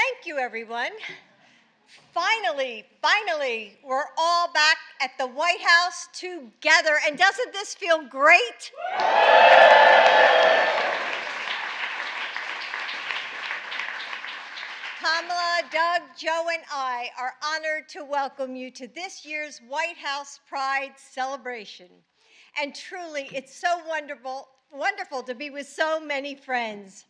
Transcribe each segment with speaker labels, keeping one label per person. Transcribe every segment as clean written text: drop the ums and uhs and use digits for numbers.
Speaker 1: Thank you, everyone. Finally, we're all back at the White House together. And doesn't this feel great? Kamala, Doug, Joe, and I are honored to welcome you to this year's White House Pride celebration. And truly, it's so wonderful to be with so many friends.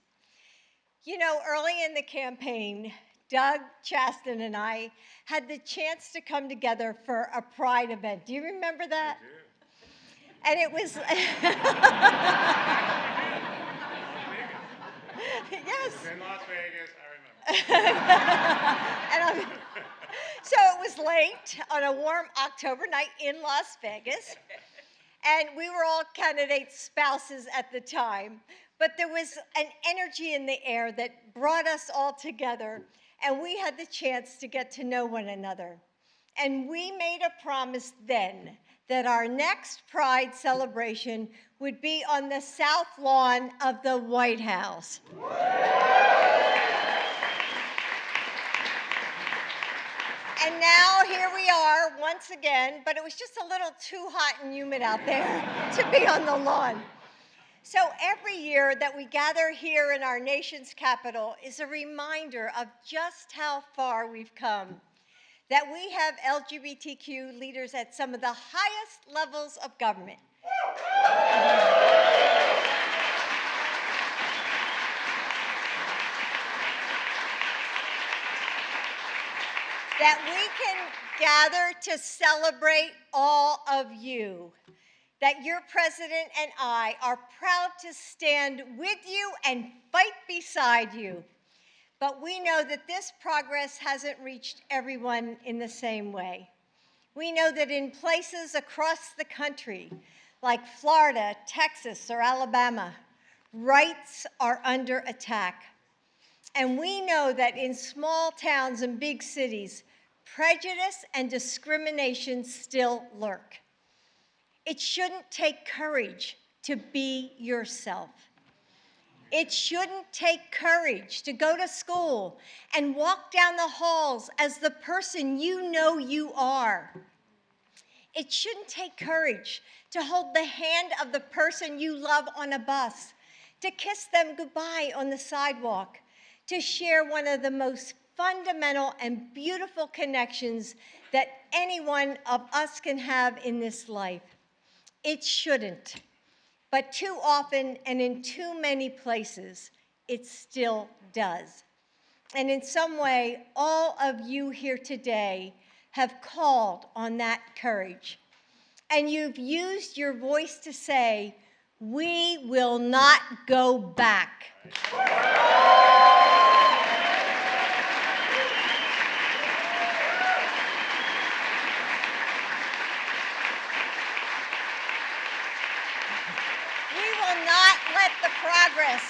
Speaker 1: You know, early in the campaign, Doug Chaston and I had the chance to come together for a Pride event. Do you remember that?
Speaker 2: I do.
Speaker 1: And it was, yes.
Speaker 2: In Las Vegas, I remember.
Speaker 1: So it was late on a warm October night in Las Vegas, and we were all candidates' spouses at the time, but there was an energy in the air that brought us all together, and we had the chance to get to know one another. And we made a promise then that our next Pride celebration would be on the South Lawn of the White House. And now here we are once again, but it was just a little too hot and humid out there to be on the lawn. So every year that we gather here in our nation's capital is a reminder of just how far we've come, that we have LGBTQ leaders at some of the highest levels of government. That we can gather to celebrate all of you. That your president and I are proud to stand with you and fight beside you. But we know that this progress hasn't reached everyone in the same way. We know that in places across the country, like Florida, Texas, or Alabama, rights are under attack. And we know that in small towns and big cities, prejudice and discrimination still lurk. It shouldn't take courage to be yourself. It shouldn't take courage to go to school and walk down the halls as the person you know you are. It shouldn't take courage to hold the hand of the person you love on a bus, to kiss them goodbye on the sidewalk, to share one of the most fundamental and beautiful connections that any one of us can have in this life. It shouldn't, but too often and in too many places, it still does. And in some way, all of you here today have called on that courage. And you've used your voice to say, we will not go back. The progress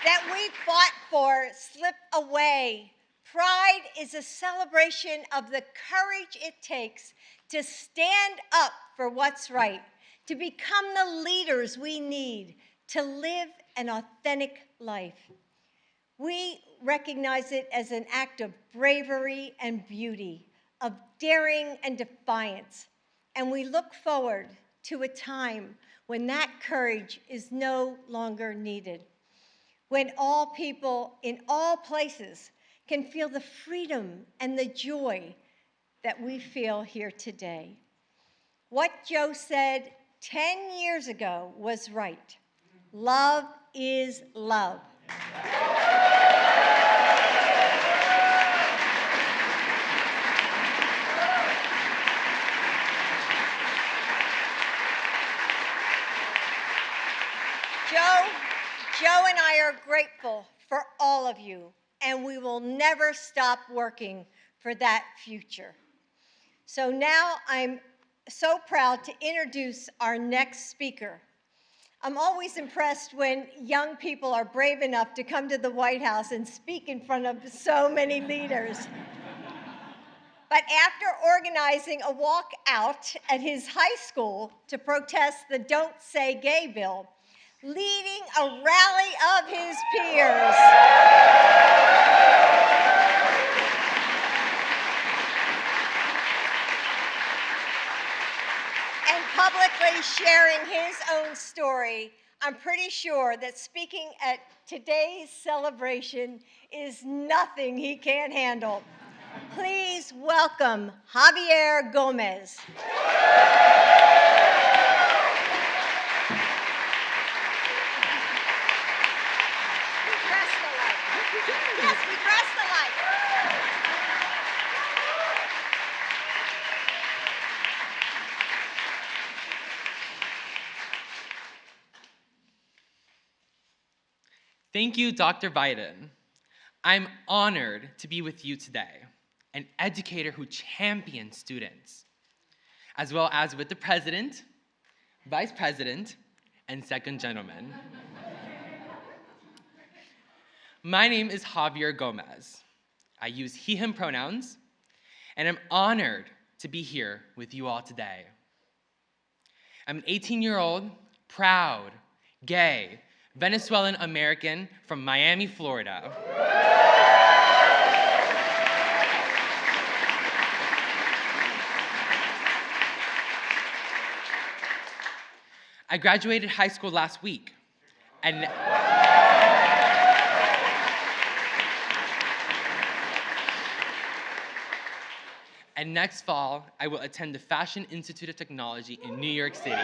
Speaker 1: that we fought for slip away. Pride is a celebration of the courage it takes to stand up for what's right, to become the leaders we need to live an authentic life. We recognize it as an act of bravery and beauty, of daring and defiance, and we look forward to a time when that courage is no longer needed, when all people in all places can feel the freedom and the joy that we feel here today. What Joe said 10 years ago was right. Love is love. Joe and I are grateful for all of you, and we will never stop working for that future. So now I'm so proud to introduce our next speaker. I'm always impressed when young people are brave enough to come to the White House and speak in front of so many leaders. But after organizing a walkout at his high school to protest the Don't Say Gay bill, leading a rally of his peers, sharing his own story, I'm pretty sure that speaking at today's celebration is nothing he can't handle. Please welcome Javier Gomez. Yes, we press the light.
Speaker 3: Thank you, Dr. Biden. I'm honored to be with you today, an educator who champions students, as well as with the president, vice president, and second gentleman. My name is Javier Gomez. I use he, him pronouns, and I'm honored to be here with you all today. I'm an 18-year-old, proud, gay, Venezuelan American from Miami, Florida. I graduated high school last week, and next fall, I will attend the Fashion Institute of Technology in New York City.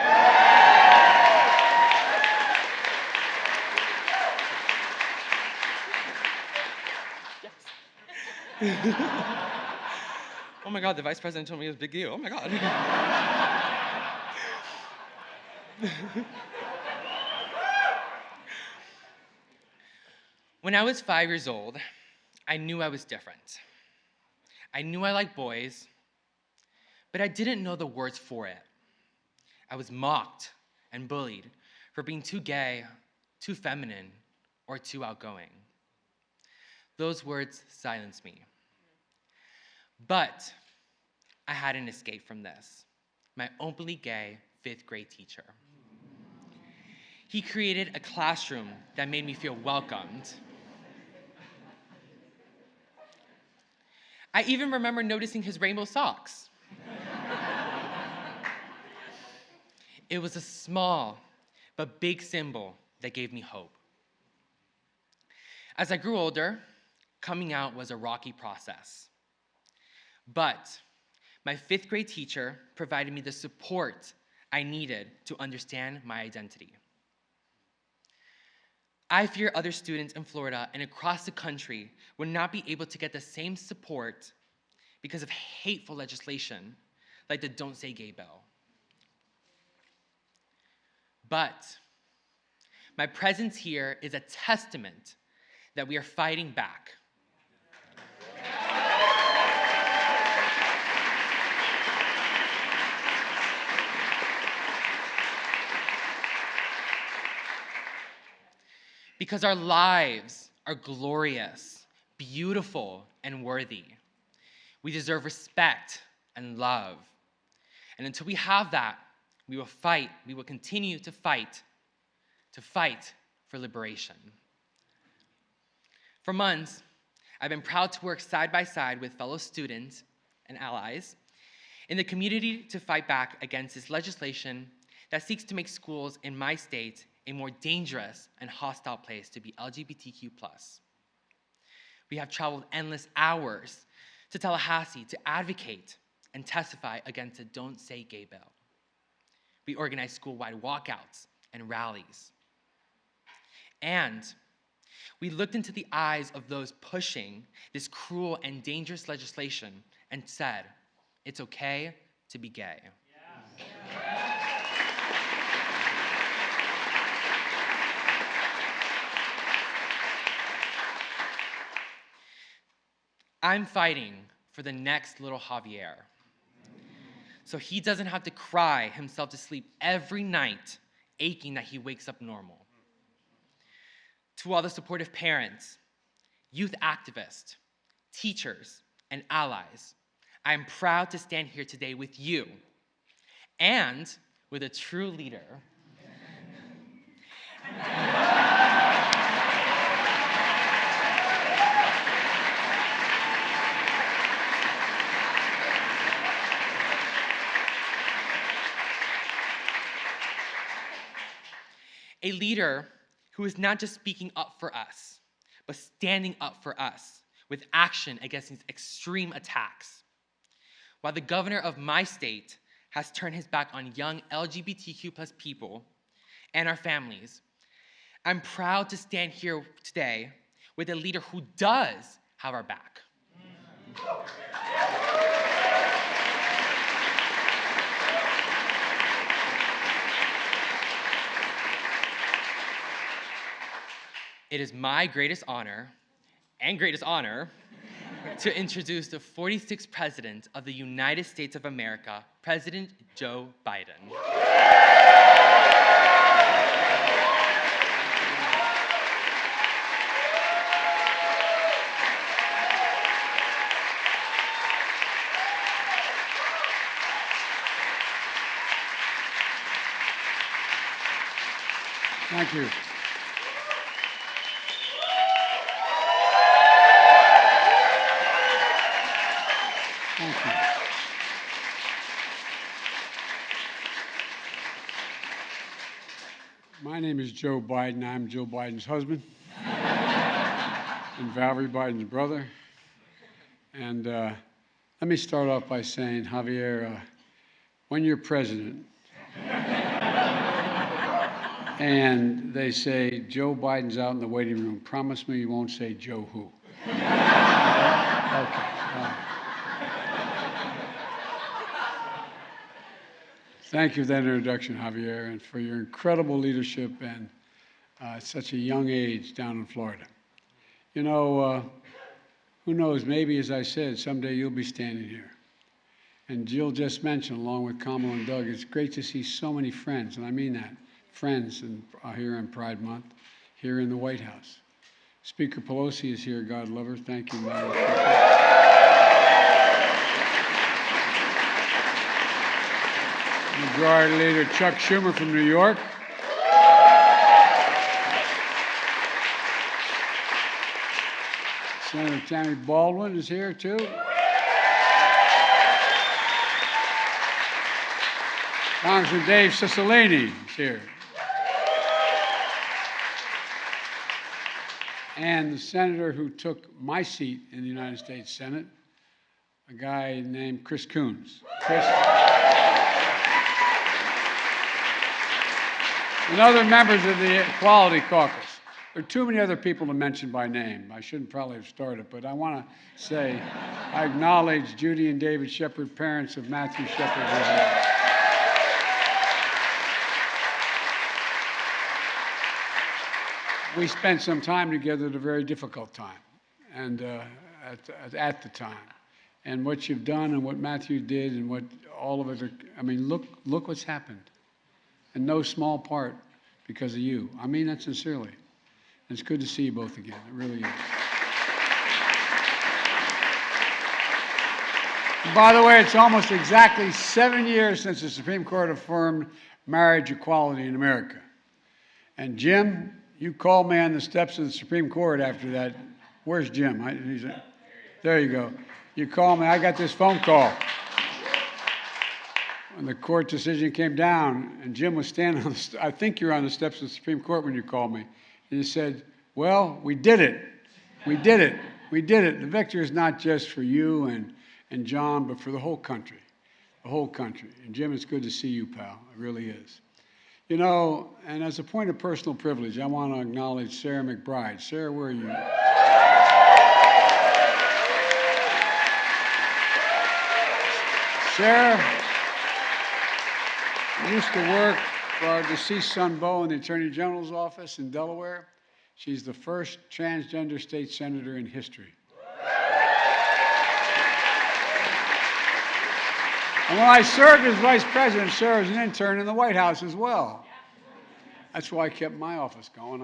Speaker 3: Oh my God, the vice president told me it was a big deal. Oh my God. When I was 5 years old, I knew I was different. I knew I liked boys, but I didn't know the words for it. I was mocked and bullied for being too gay, too feminine, or too outgoing. Those words silenced me. But I had an escape from this. My openly gay 5th grade teacher. He created a classroom that made me feel welcomed. I even remember noticing his rainbow socks. It was a small but big symbol that gave me hope. As I grew older, coming out was a rocky process. But my 5th grade teacher provided me the support I needed to understand my identity. I fear other students in Florida and across the country would not be able to get the same support because of hateful legislation like the Don't Say Gay bill. But my presence here is a testament that we are fighting back. Because our lives are glorious, beautiful, and worthy. We deserve respect and love. And until we have that, we will fight, we will continue to fight for liberation. For months, I've been proud to work side by side with fellow students and allies in the community to fight back against this legislation that seeks to make schools in my state a more dangerous and hostile place to be LGBTQ+. We have traveled endless hours to Tallahassee to advocate and testify against the Don't Say Gay bill. We organized school-wide walkouts and rallies. And we looked into the eyes of those pushing this cruel and dangerous legislation and said, it's okay to be gay. I'm fighting for the next little Javier, so he doesn't have to cry himself to sleep every night, aching that he wakes up normal. To all the supportive parents, youth activists, teachers, and allies, I am proud to stand here today with you and with a true leader. A leader who is not just speaking up for us, but standing up for us with action against these extreme attacks. While the governor of my state has turned his back on young LGBTQ+ people and our families, I'm proud to stand here today with a leader who does have our back. It is my greatest honor to introduce the 46th President of the United States of America, President Joe Biden.
Speaker 4: Thank you. Thank you. My name is Joe Biden. I'm Jill Biden's husband and Valerie Biden's brother. And let me start off by saying, Javier, when you're president and they say, Joe Biden's out in the waiting room, promise me you won't say Joe who. Okay. Thank you for that introduction, Javier, and for your incredible leadership and at such a young age down in Florida. You know, who knows, maybe, as I said, someday you'll be standing here. And Jill just mentioned, along with Kamala and Doug, it's great to see so many friends, and I mean that, friends here on Pride Month, here in the White House. Speaker Pelosi is here, God love her. Thank you, Madam Speaker. Majority Leader Chuck Schumer from New York. Senator Tammy Baldwin is here, too. Congressman Dave Cicilline is here. And the senator who took my seat in the United States Senate, a guy named Chris Coons. Chris. And other members of the Equality Caucus. There are too many other people to mention by name. I shouldn't probably have started, but I want to say I acknowledge Judy and David Shepard, parents of Matthew Shepard. We spent some time together at a very difficult time, and at the time. And what you've done and what Matthew did and what all of us are, I mean, look what's happened. In no small part because of you. I mean that sincerely. And it's good to see you both again. It really is. And by the way, it's almost exactly 7 years since the Supreme Court affirmed marriage equality in America. And Jim, you called me on the steps of the Supreme Court after that. Where's Jim? There you go. You called me. I got this phone call. When the court decision came down, and Jim was standing on the, I think you were on the steps of the Supreme Court when you called me, and you said, well, we did it. We did it. We did it. The victory is not just for you and John, but for the whole country. The whole country. And Jim, it's good to see you, pal. It really is. You know, and as a point of personal privilege, I want to acknowledge Sarah McBride. Sarah, where are you? Sarah used to work for our deceased son, Beau, in the Attorney General's office in Delaware. She's the first transgender state senator in history. And when I served as vice president, Sarah was an intern in the White House as well. That's why I kept my office going.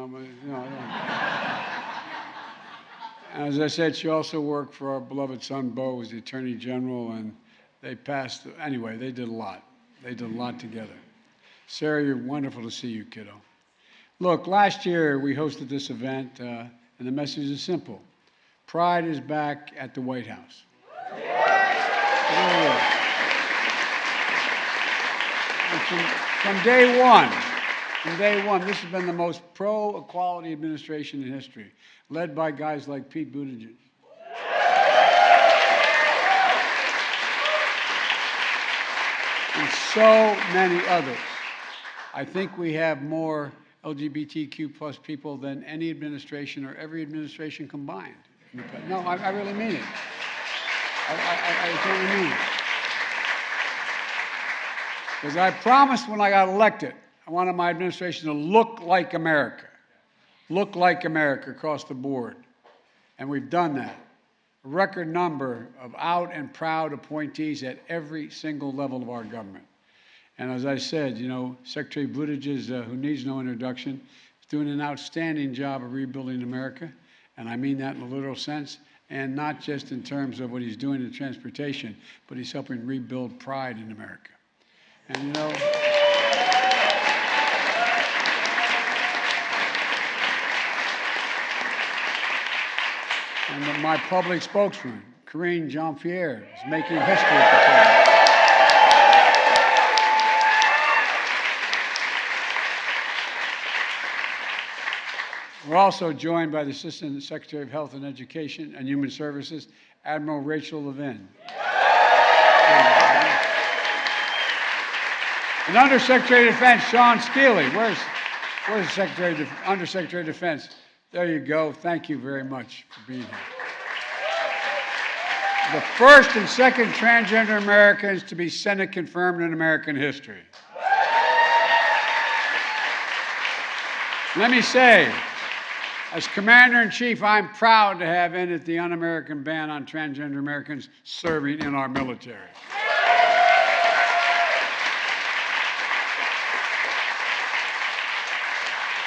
Speaker 4: As I said, she also worked for our beloved son, Beau, as the Attorney General, and they passed, anyway, they did a lot. They did a lot together. Sarah, you're wonderful to see you, kiddo. Look, last year we hosted this event, and the message is simple. Pride is back at the White House. And from day one, From day one, this has been the most pro-equality administration in history, led by guys like Pete Buttigieg. And so many others. I think we have more LGBTQ plus people than any administration or every administration combined. No, I really mean it. I totally mean it. Because I promised when I got elected, I wanted my administration to look like America across the board. And we've done that. A record number of out and proud appointees at every single level of our government. And as I said, you know, Secretary Buttigieg, who needs no introduction, is doing an outstanding job of rebuilding America. And I mean that in a literal sense, and not just in terms of what he's doing in transportation, but he's helping rebuild pride in America. And you know, and my public spokesman, Karine Jean-Pierre, is making history at the table. We're also joined by the Assistant Secretary of Health and Education and Human Services, Admiral Rachel Levin. And Undersecretary of Defense, Sean Skeely. Where's the Undersecretary of Defense? There you go. Thank you very much for being here. The first and second transgender Americans to be Senate confirmed in American history. Let me say, as Commander-in-Chief, I'm proud to have ended the un-American ban on transgender Americans serving in our military.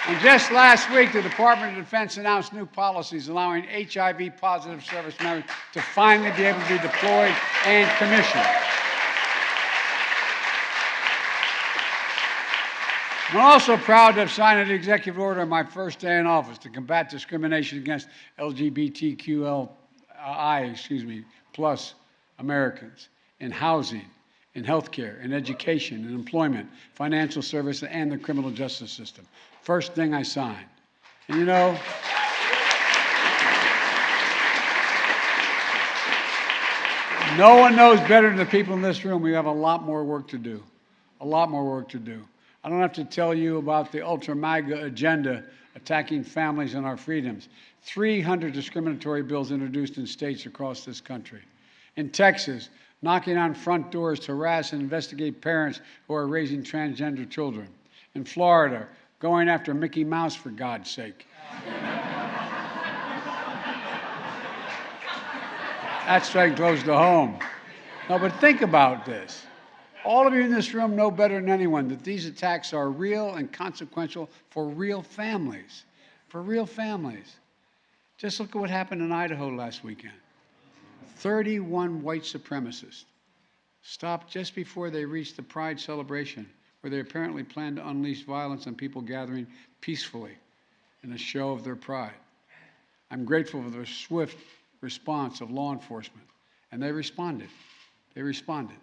Speaker 4: And just last week, the Department of Defense announced new policies allowing HIV-positive service members to finally be able to be deployed and commissioned. I'm also proud to have signed an executive order on my first day in office to combat discrimination against LGBTQI, plus Americans in housing, in healthcare, in education, in employment, financial services, and the criminal justice system. First thing I signed. And you know, no one knows better than the people in this room we have a lot more work to do. A lot more work to do. I don't have to tell you about the ultra-MAGA agenda attacking families and our freedoms. 300 discriminatory bills introduced in states across this country. In Texas, knocking on front doors to harass and investigate parents who are raising transgender children. In Florida, going after Mickey Mouse, for God's sake. That's straight close to home. No, but think about this. All of you in this room know better than anyone that these attacks are real and consequential for real families. For real families. Just look at what happened in Idaho last weekend. 31 white supremacists stopped just before they reached the Pride celebration, where they apparently planned to unleash violence on people gathering peacefully in a show of their pride. I'm grateful for the swift response of law enforcement, and they responded. They responded.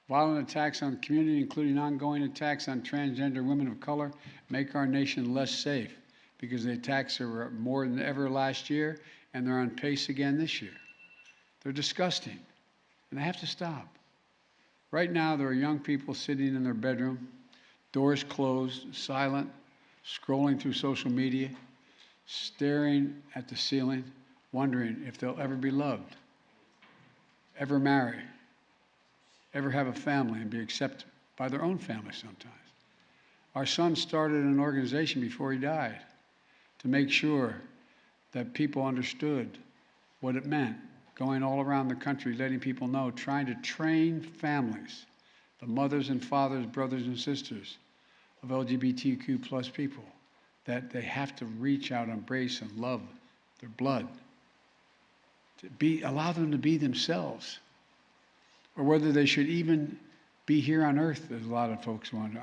Speaker 4: Violent attacks on the community, including ongoing attacks on transgender women of color, make our nation less safe because the attacks are more than ever last year, and they're on pace again this year. They're disgusting, and they have to stop. Right now, there are young people sitting in their bedroom, doors closed, silent, scrolling through social media, staring at the ceiling, wondering if they'll ever be loved, ever marry, ever have a family and be accepted by their own family sometimes. Our son started an organization before he died to make sure that people understood what it meant, going all around the country, letting people know, trying to train families, the mothers and fathers, brothers and sisters of LGBTQ plus people, that they have to reach out, embrace, and love their blood, allow them to be themselves, or whether they should even be here on earth, as a lot of folks wonder.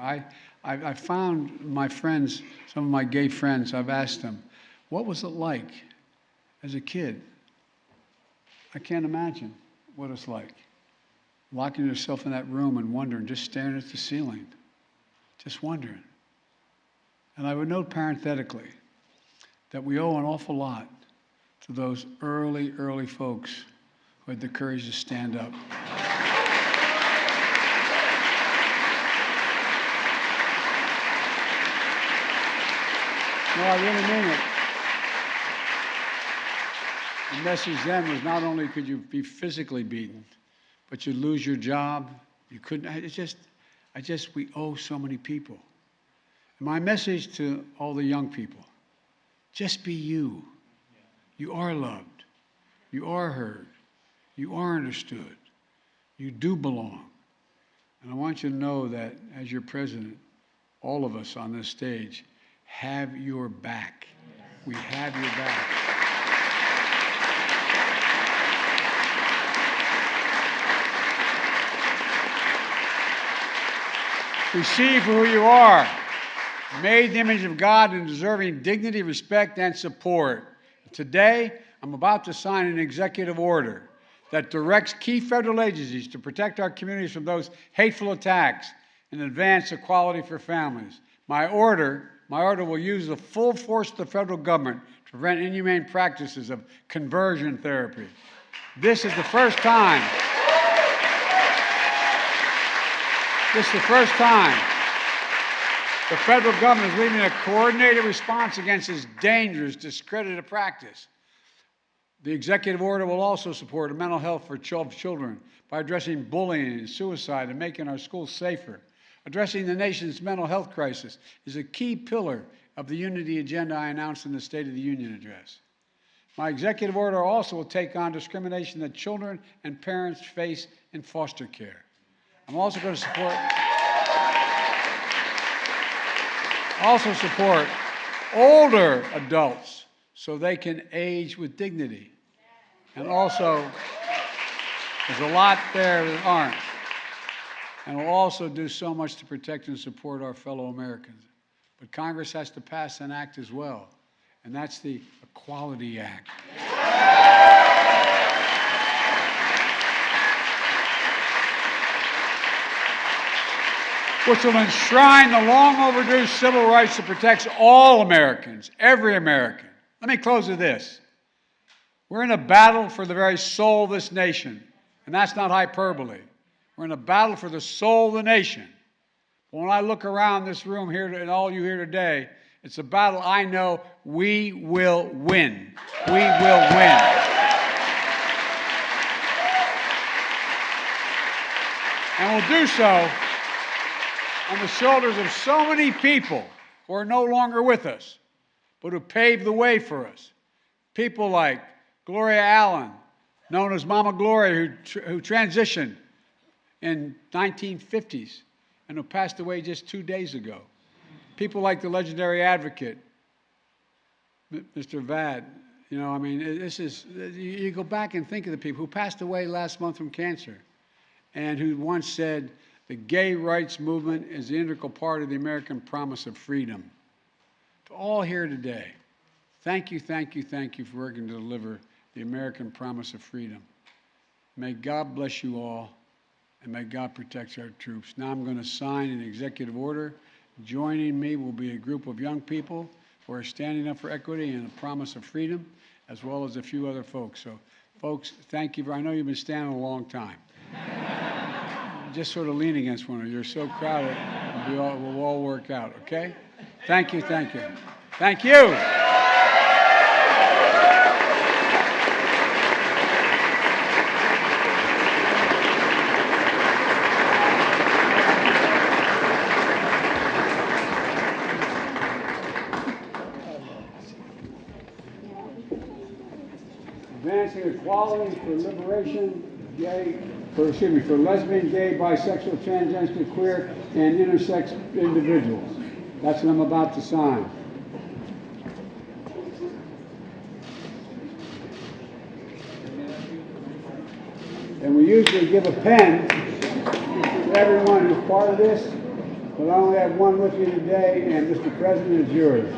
Speaker 4: I found my friends, some of my gay friends, I've asked them, what was it like as a kid? I can't imagine what it's like. Locking yourself in that room and wondering, just staring at the ceiling, just wondering. And I would note parenthetically that we owe an awful lot to those early folks who had the courage to stand up. No, I really mean it. The message then was not only could you be physically beaten, but you'd lose your job. You couldn't, we owe so many people. And my message to all the young people, just be you. You are loved. You are heard. You are understood. You do belong. And I want you to know that as your president, all of us on this stage have your back. We have your back. We see you for who you are, made in the image of God and deserving dignity, respect, and support. Today, I'm about to sign an executive order that directs key federal agencies to protect our communities from those hateful attacks and advance equality for families. My order will use the full force of the federal government to prevent inhumane practices of conversion therapy. This is the first time the federal government is leading a coordinated response against this dangerous, discredited practice. The executive order will also support mental health for children by addressing bullying and suicide and making our schools safer. Addressing the nation's mental health crisis is a key pillar of the unity agenda I announced in the State of the Union address. My executive order also will take on discrimination that children and parents face in foster care. I'm also going to support older adults so they can age with dignity. And also, there's a lot there that aren't. And we'll also do so much to protect and support our fellow Americans. But Congress has to pass an act as well, and that's the Equality Act. Which will enshrine the long overdue civil rights that protects all Americans, every American. Let me close with this. We're in a battle for the very soul of this nation, and that's not hyperbole. We're in a battle for the soul of the nation. When I look around this room here and all you here today, it's a battle I know we will win. We will win. And we'll do so on the shoulders of so many people who are no longer with us, but who paved the way for us. People like Gloria Allen, known as Mama Gloria, who transitioned in 1950s and who passed away just 2 days ago. People like the legendary advocate, Mr. Vad. You know, I mean, you go back and think of the people who passed away last month from cancer and who once said, the gay rights movement is the integral part of the American promise of freedom. To all here today, thank you for working to deliver the American promise of freedom. May God bless you all, and may God protect our troops. Now I'm going to sign an executive order. Joining me will be a group of young people who are standing up for equity and a promise of freedom, as well as a few other folks. So, folks, thank you. I know you've been standing a long time. Just sort of lean against one another. You're so crowded. We'll all work out, okay? Thank you. Thank you. Advancing equality for liberation, for lesbian, gay, bisexual, transgender, queer, and intersex individuals. That's what I'm about to sign. And we usually give a pen to everyone who's part of this, but I only have one with me today, and Mr. President, it's yours.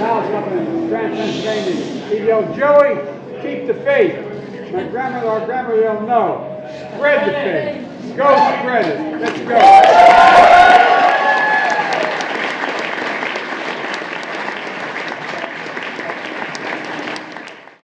Speaker 4: house up in Scranton, Pennsylvania. He yelled, Joey, keep the faith. Our grandmother yelled, no, spread the faith. Go spread it. Let's go.